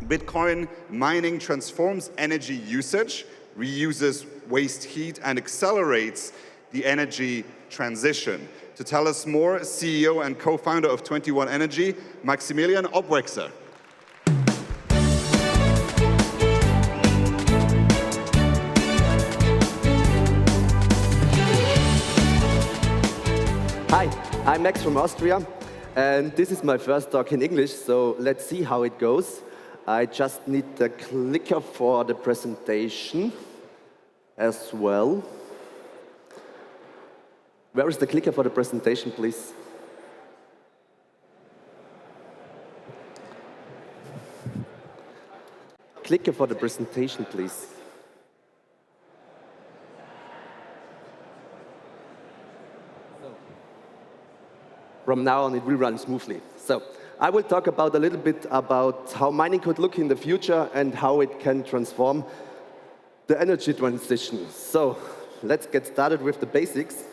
Bitcoin mining transforms energy usage, reuses waste heat, and accelerates the energy transition. To tell us more, CEO and co-founder of 21 Energy, Maximilian Obwexer. Hi, I'm Max from Austria, and this is my first talk in English, so let's see how it goes. I just need the clicker for the presentation as well. Where is the clicker for the presentation, please? Clicker for the presentation, please. From now on, it will run smoothly. So I will talk about a little bit about how mining could look in the future and how it can transform the energy transition. So let's get started with the basics.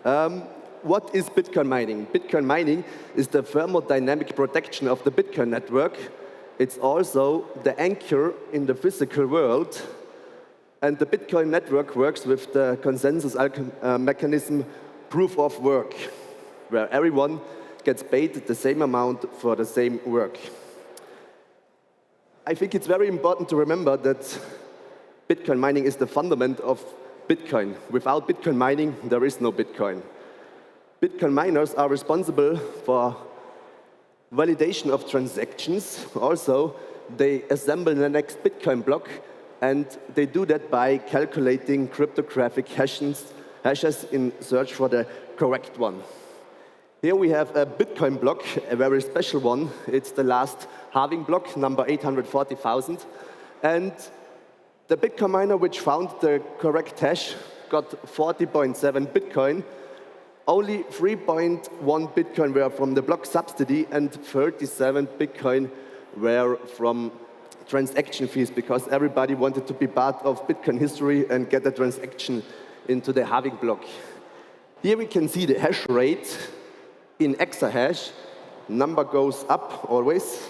What is Bitcoin mining? Bitcoin mining is the thermodynamic protection of the Bitcoin network. It's also the anchor in the physical world. And the Bitcoin network works with the consensus mechanism proof of work, where everyone gets paid the same amount for the same work. I think it's very important to remember that Bitcoin mining is the fundament of Bitcoin. Without Bitcoin mining, there is no Bitcoin. Bitcoin miners are responsible for validation of transactions. Also, they assemble the next Bitcoin block, and they do that by calculating cryptographic hashes in search for the correct one. Here we have a Bitcoin block, a very special one. It's the last halving block, number 840,000. And the Bitcoin miner which found the correct hash got 40.7 Bitcoin. Only 3.1 Bitcoin were from the block subsidy, and 37 Bitcoin were from transaction fees, because everybody wanted to be part of Bitcoin history and get a transaction into the halving block. Here we can see the hash rate in exahash. Number goes up always.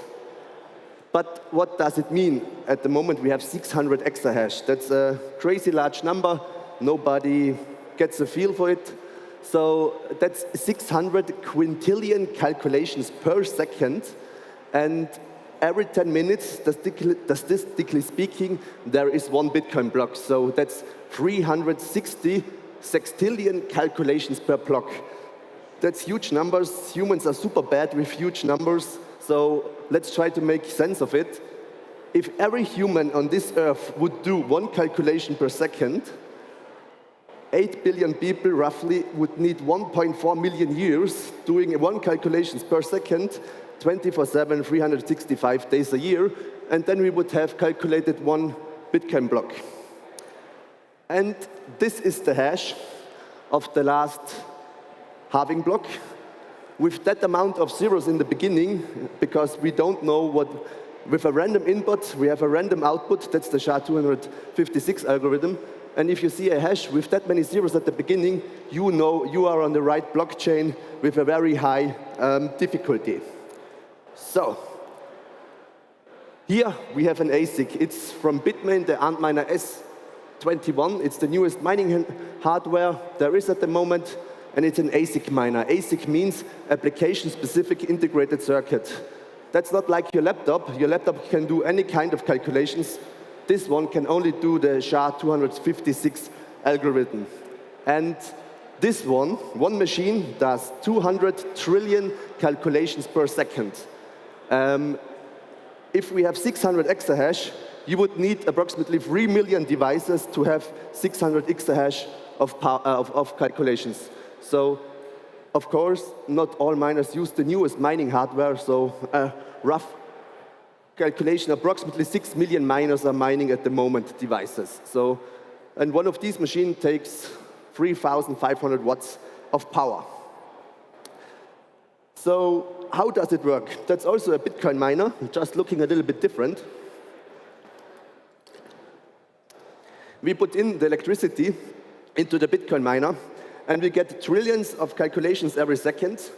But what does it mean? At the moment we have 600 exahash. That's a crazy large number. Nobody gets a feel for it. So that's 600 quintillion calculations per second. And every 10 minutes, statistically speaking, there is one Bitcoin block. So that's 360 sextillion calculations per block. That's huge numbers. Humans are super bad with huge numbers, so let's try to make sense of it. If every human on this earth would do one calculation per second, 8 billion people roughly would need 1.4 million years doing one calculation per second, 24/7, 365 days a year, and then we would have calculated one Bitcoin block. And this is the hash of the last halving block, with that amount of zeros in the beginning, because we don't know what, with a random input, we have a random output. That's the SHA-256 algorithm. And if you see a hash with that many zeros at the beginning, you know you are on the right blockchain with a very high difficulty. So here we have an ASIC. It's from Bitmain, the Antminer S21. It's the newest mining hardware there is at the moment. And it's an ASIC miner. ASIC means application-specific integrated circuit. That's not like your laptop. Your laptop can do any kind of calculations. This one can only do the SHA-256 algorithm. And this one machine does 200 trillion calculations per second. If we have 600 exahash, you would need approximately 3 million devices to have 600 exahash of calculations. So, of course, not all miners use the newest mining hardware, so a rough calculation, approximately 6 million miners are mining at the moment devices. So, and one of these machines takes 3,500 watts of power. So, how does it work? That's also a Bitcoin miner, just looking a little bit different. We put in the electricity into the Bitcoin miner, and we get trillions of calculations every second,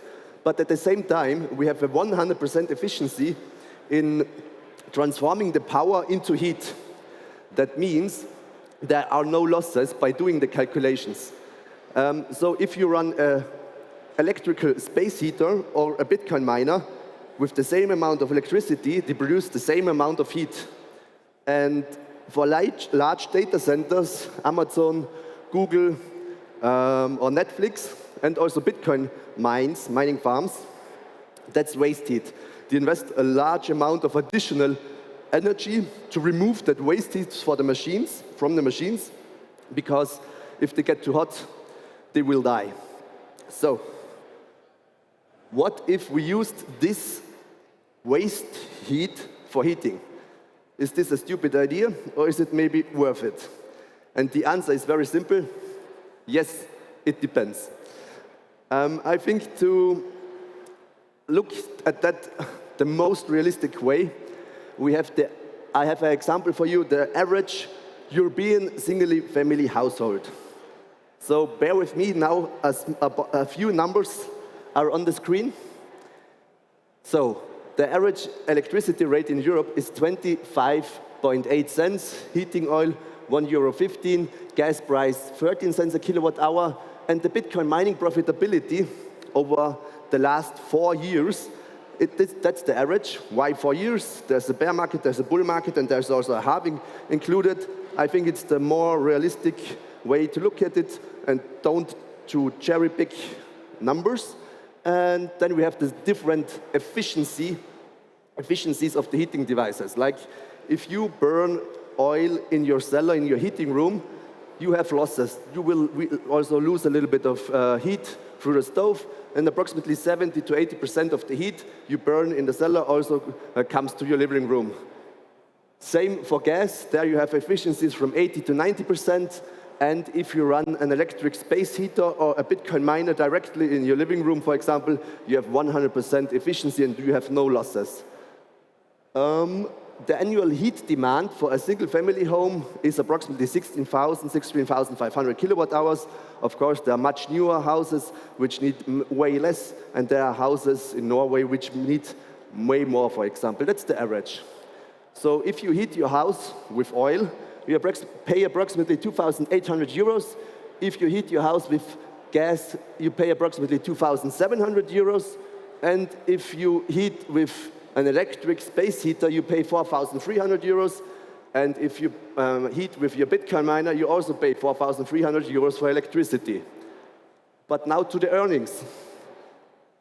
but at the same time, we have a 100% efficiency in transforming the power into heat. That means there are no losses by doing the calculations. So if you run an electrical space heater or a Bitcoin miner with the same amount of electricity, they produce the same amount of heat. And for large data centers, Amazon, Google, or Netflix, and also Bitcoin mining farms, that's waste heat. They invest a large amount of additional energy to remove that waste heat from the machines, because if they get too hot, they will die. So, what if we used this waste heat for heating? Is this a stupid idea, or is it maybe worth it? And the answer is very simple. Yes, it depends. I think to look at that the most realistic way, I have an example for you, the average European single-family household. So bear with me now, as a few numbers are on the screen. So the average electricity rate in Europe is 25.8 cents, heating oil €1.15, gas price 13 cents a kilowatt hour, and the Bitcoin mining profitability over the last 4 years, that's the average. Why 4 years? There's a bear market, there's a bull market, and there's also a halving included. I think it's the more realistic way to look at it, and don't to cherry pick numbers. And then we have the different efficiencies of the heating devices. Like if you burn oil in your cellar, in your heating room, you have losses. You will also lose a little bit of heat through the stove, and approximately 70 to 80% of the heat you burn in the cellar also comes to your living room. Same for gas. There you have efficiencies from 80 to 90%. And if you run an electric space heater or a Bitcoin miner directly in your living room, for example, you have 100% efficiency and you have no losses. The annual heat demand for a single family home is approximately 16,500 kilowatt hours. Of course, there are much newer houses which need way less, and there are houses in Norway which need way more, for example. That's the average. So if you heat your house with oil, you pay approximately 2,800 euros. If you heat your house with gas, you pay approximately 2,700 euros. And if you heat with an electric space heater, you pay 4,300 euros. And if you heat with your Bitcoin miner, you also pay 4,300 euros for electricity. But now to the earnings.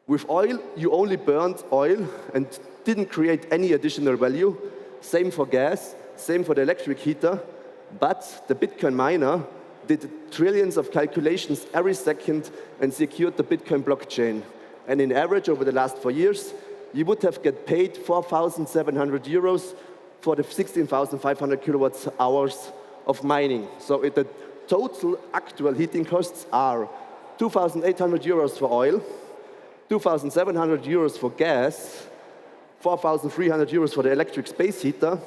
With oil, you only burned oil and didn't create any additional value. Same for gas, same for the electric heater. But the Bitcoin miner did trillions of calculations every second and secured the Bitcoin blockchain. And in average, over the last 4 years, you would have get paid 4,700 euros for the 16,500 kilowatt hours of mining. So the total actual heating costs are 2,800 euros for oil, 2,700 euros for gas, 4,300 euros for the electric space heater,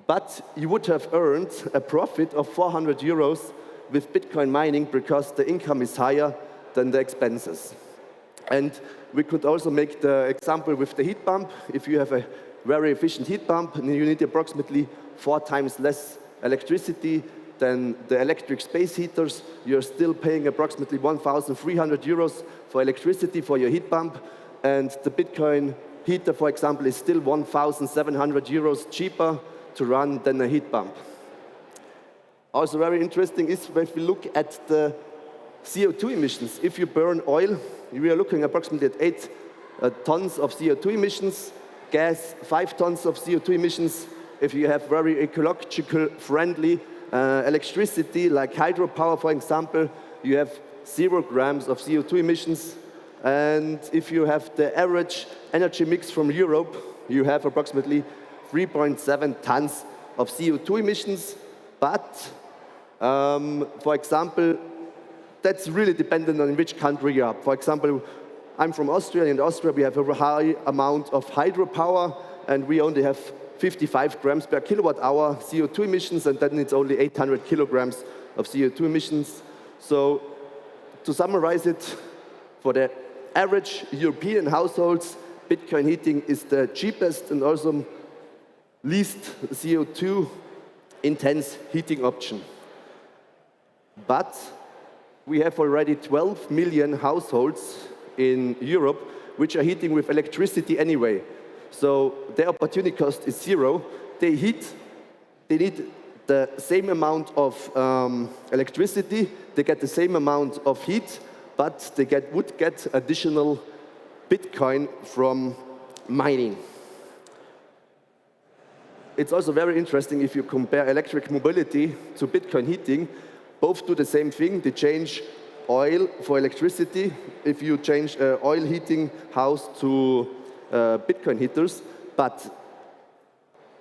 but you would have earned a profit of 400 euros with Bitcoin mining because the income is higher than the expenses. And we could also make the example with the heat pump. If you have a very efficient heat pump, you need approximately 4 times less electricity than the electric space heaters. You're still paying approximately 1,300 euros for electricity for your heat pump, and the Bitcoin heater, for example, is still 1,700 euros cheaper to run than a heat pump. Also very interesting is if we look at the CO2 emissions. If you burn oil, we are looking approximately at 8 tons of CO2 emissions, gas 5 tons of CO2 emissions. If you have very ecological friendly electricity like hydropower, for example, you have 0 grams of CO2 emissions. And if you have the average energy mix from Europe, you have approximately 3.7 tons of CO2 emissions. But, for example, that's really dependent on which country you are. For example, I'm from Austria. In Austria, we have a high amount of hydropower, and we only have 55 grams per kilowatt hour CO2 emissions, and then it's only 800 kilograms of CO2 emissions. So, to summarize it, for the average European households, Bitcoin heating is the cheapest and also least CO2 intense heating option. But we have already 12 million households in Europe which are heating with electricity anyway. So their opportunity cost is zero. They need the same amount of electricity, they get the same amount of heat, but they would get additional Bitcoin from mining. It's also very interesting if you compare electric mobility to Bitcoin heating. Both do the same thing. They change oil for electricity. If you change an oil heating house to Bitcoin heaters, but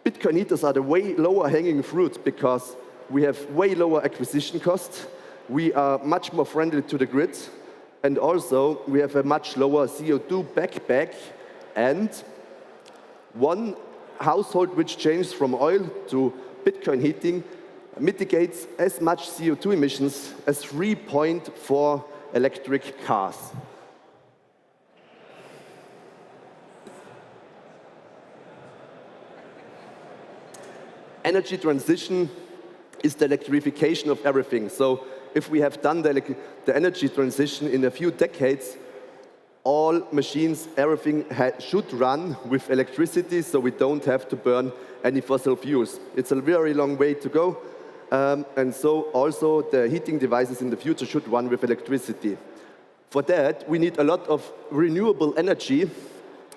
Bitcoin heaters are the way lower hanging fruit because we have way lower acquisition costs. We are much more friendly to the grid. And also, we have a much lower CO2 backpack. And one household which changes from oil to Bitcoin heating mitigates as much CO2 emissions as 3.4 electric cars. Energy transition is the electrification of everything. So if we have done the energy transition in a few decades, all machines, everything should run with electricity, so we don't have to burn any fossil fuels. It's a very long way to go, and so also the heating devices in the future should run with electricity. For that, we need a lot of renewable energy,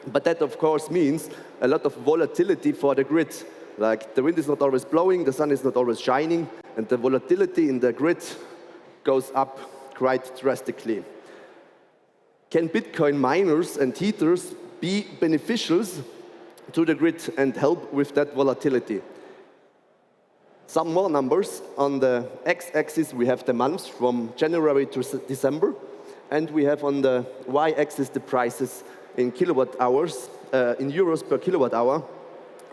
but that of course means a lot of volatility for the grid. Like the wind is not always blowing, the sun is not always shining, and the volatility in the grid goes up quite drastically. Can Bitcoin miners and heaters be beneficial to the grid and help with that volatility? Some more numbers. On the x-axis, we have the months from January to December, and we have on the y-axis the prices in kilowatt hours, in euros per kilowatt hour.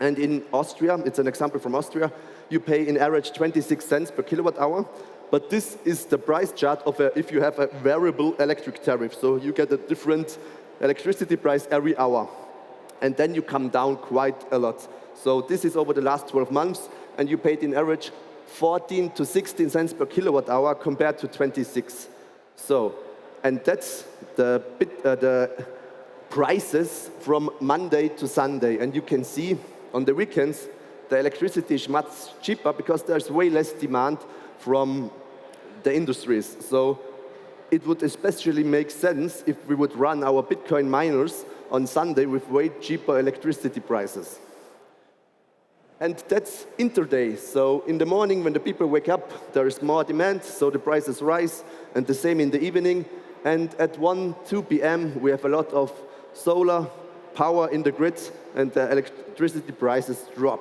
And in Austria, it's an example from Austria, you pay in average 26 cents per kilowatt hour. But this is the price chart of if you have a variable electric tariff. So you get a different electricity price every hour. And then you come down quite a lot. So this is over the last 12 months, and you paid in average 14 to 16 cents per kilowatt hour compared to 26. So, and that's the prices from Monday to Sunday. And you can see on the weekends, the electricity is much cheaper because there's way less demand from the industries. So it would especially make sense if we would run our Bitcoin miners on Sunday with way cheaper electricity prices. And that's intraday. So in the morning when the people wake up, there is more demand, so the prices rise, and the same in the evening. And at 1, 2 p.m., we have a lot of solar power in the grid, and the electricity prices drop.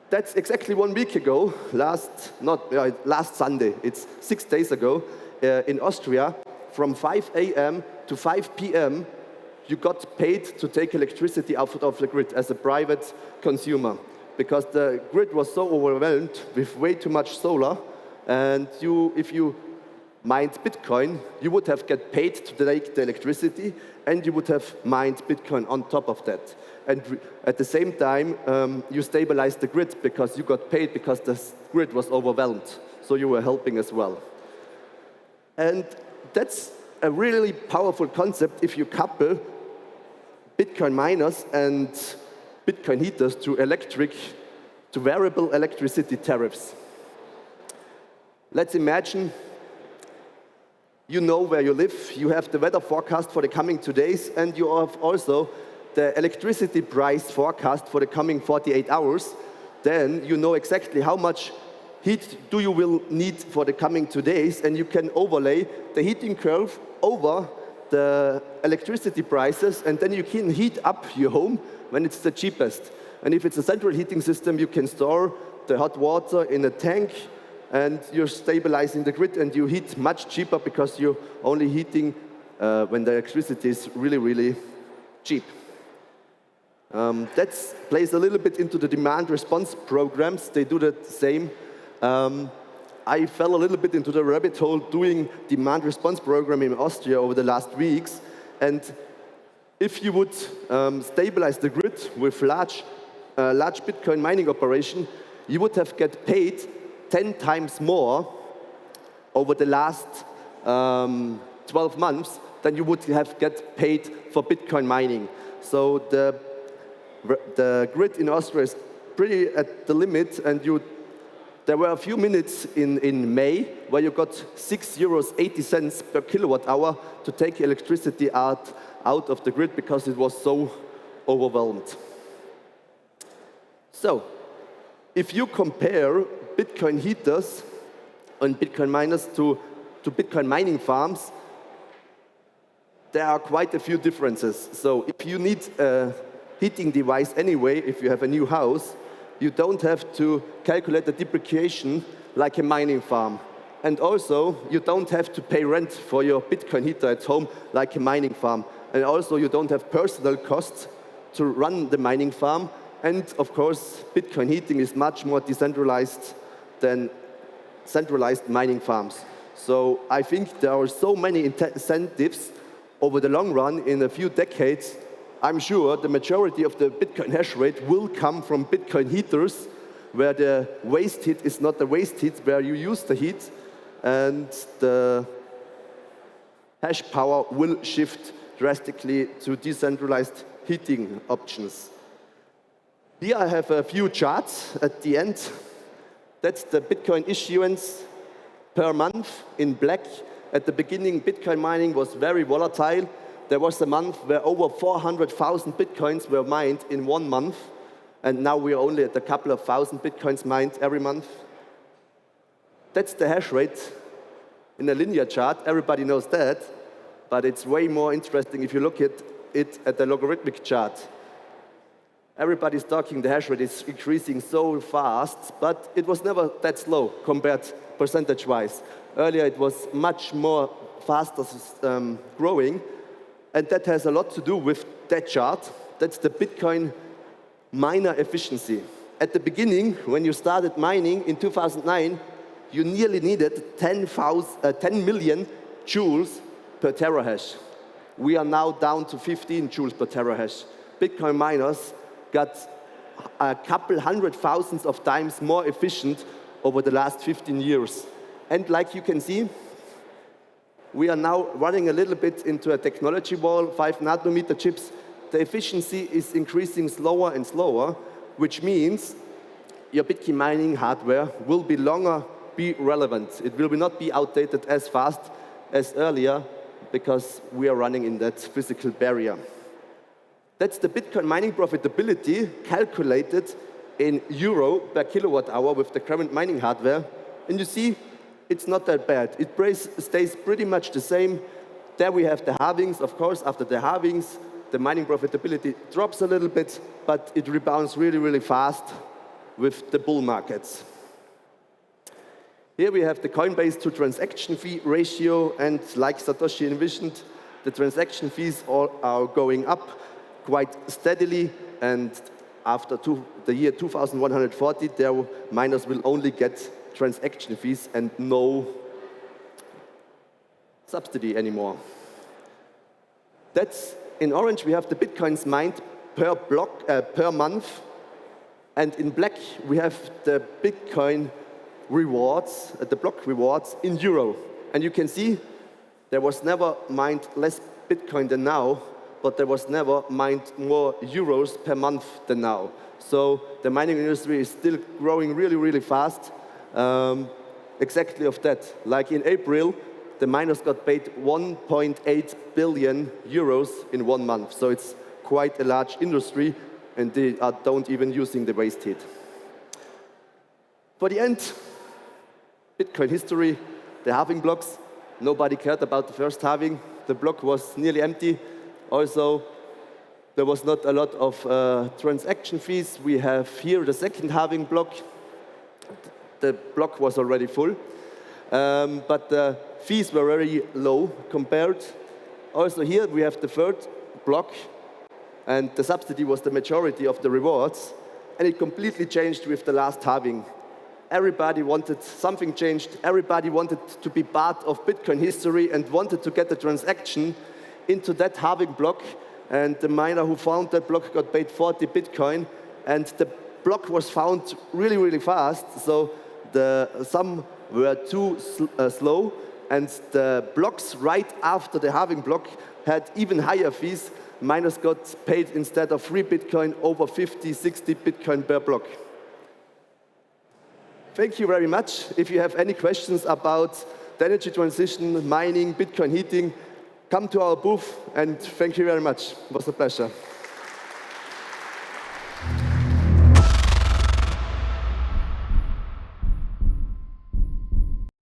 That's exactly 1 week ago, last Sunday, it's 6 days ago, in Austria, from 5 a.m. to 5 p.m., you got paid to take electricity out of the grid as a private consumer, because the grid was so overwhelmed with way too much solar, and if you mined Bitcoin, you would have get paid to take the electricity, and you would have mined Bitcoin on top of that. And at the same time, you stabilized the grid because you got paid because the grid was overwhelmed. So you were helping as well. And that's a really powerful concept if you couple Bitcoin miners and Bitcoin heaters to variable electricity tariffs. Let's imagine you know where you live, you have the weather forecast for the coming 2 days, and you have also the electricity price forecast for the coming 48 hours. Then you know exactly how much heat you will need for the coming 2 days, and you can overlay the heating curve over the electricity prices, and then you can heat up your home when it's the cheapest. And if it's a central heating system, you can store the hot water in a tank, and you're stabilizing the grid, and you heat much cheaper because you're only heating when the electricity is really, really cheap. That plays a little bit into the demand response programs. They do the same. I fell a little bit into the rabbit hole doing demand response program in Austria over the last weeks. And if you would stabilize the grid with large large Bitcoin mining operation, you would have get paid 10 times more over the last 12 months than you would have get paid for Bitcoin mining. So the grid in Austria is pretty at the limit, and there were a few minutes in May where you got €6.80 per kilowatt hour to take electricity out of the grid because it was so overwhelmed. So, if you compare Bitcoin heaters and Bitcoin miners to Bitcoin mining farms, there are quite a few differences. So, if you need a heating device anyway, if you have a new house, you don't have to calculate the depreciation like a mining farm. And also, you don't have to pay rent for your Bitcoin heater at home like a mining farm. And also, you don't have personal costs to run the mining farm. And of course, Bitcoin heating is much more decentralized than centralized mining farms. So I think there are so many incentives over the long run. In a few decades, I'm sure the majority of the Bitcoin hash rate will come from Bitcoin heaters, where the waste heat is not the waste heat, where you use the heat, and the hash power will shift drastically to decentralized heating options. Here I have a few charts at the end. That's the Bitcoin issuance per month in black. At the beginning, Bitcoin mining was very volatile. There was a month where over 400,000 Bitcoins were mined in 1 month, and now we're only at a couple of thousand Bitcoins mined every month. That's the hash rate in a linear chart. Everybody knows that, but it's way more interesting if you look at it at the logarithmic chart. Everybody's talking the hash rate is increasing so fast, but it was never that slow compared percentage-wise. Earlier, it was much more faster growing, and that has a lot to do with that chart. That's the Bitcoin miner efficiency. At the beginning, when you started mining in 2009, you nearly needed 10 million joules per terahash. We are now down to 15 joules per terahash. Bitcoin miners got a couple hundred thousands of times more efficient over the last 15 years. And like you can see, we are now running a little bit into a technology wall, 5 nanometer chips. The efficiency is increasing slower and slower, which means your Bitcoin mining hardware will be longer be relevant. It will not be outdated as fast as earlier because we are running in that physical barrier. That's the Bitcoin mining profitability calculated in euro per kilowatt hour with the current mining hardware. And you see, it's not that bad. It stays pretty much the same. There we have the halvings. Of course, after the halvings, the mining profitability drops a little bit, but it rebounds really, really fast with the bull markets. Here we have the Coinbase to transaction fee ratio, and like Satoshi envisioned, the transaction fees are going up quite steadily, and after the year 2140, their miners will only get transaction fees and no subsidy anymore. That's in orange. We have the Bitcoins mined per block per month, and in black we have the Bitcoin rewards, the block rewards in euro. And you can see there was never mined less Bitcoin than now, but there was never mined more euros per month than now. So the mining industry is still growing really, really fast. Exactly of that. Like in April, the miners got paid 1.8 billion euros in 1 month. So it's quite a large industry, and they don't even using the waste heat. For the end, Bitcoin history, the halving blocks. Nobody cared about the first halving. The block was nearly empty. Also, there was not a lot of transaction fees. We have here the second halving block. The block was already full, but the fees were very low compared. Also here we have the third block, and the subsidy was the majority of the rewards, and it completely changed with the last halving. Everybody wanted something changed. Everybody wanted to be part of Bitcoin history and wanted to get the transaction into that halving block. And the miner who found that block got paid 40 Bitcoin. and the block was found really, really fast. So some were too slow, and the blocks right after the halving block had even higher fees. Miners got paid, instead of 3 Bitcoin, over 50, 60 Bitcoin per block. Thank you very much. If you have any questions about the energy transition, mining, Bitcoin heating, come to our booth, and thank you very much. It was a pleasure.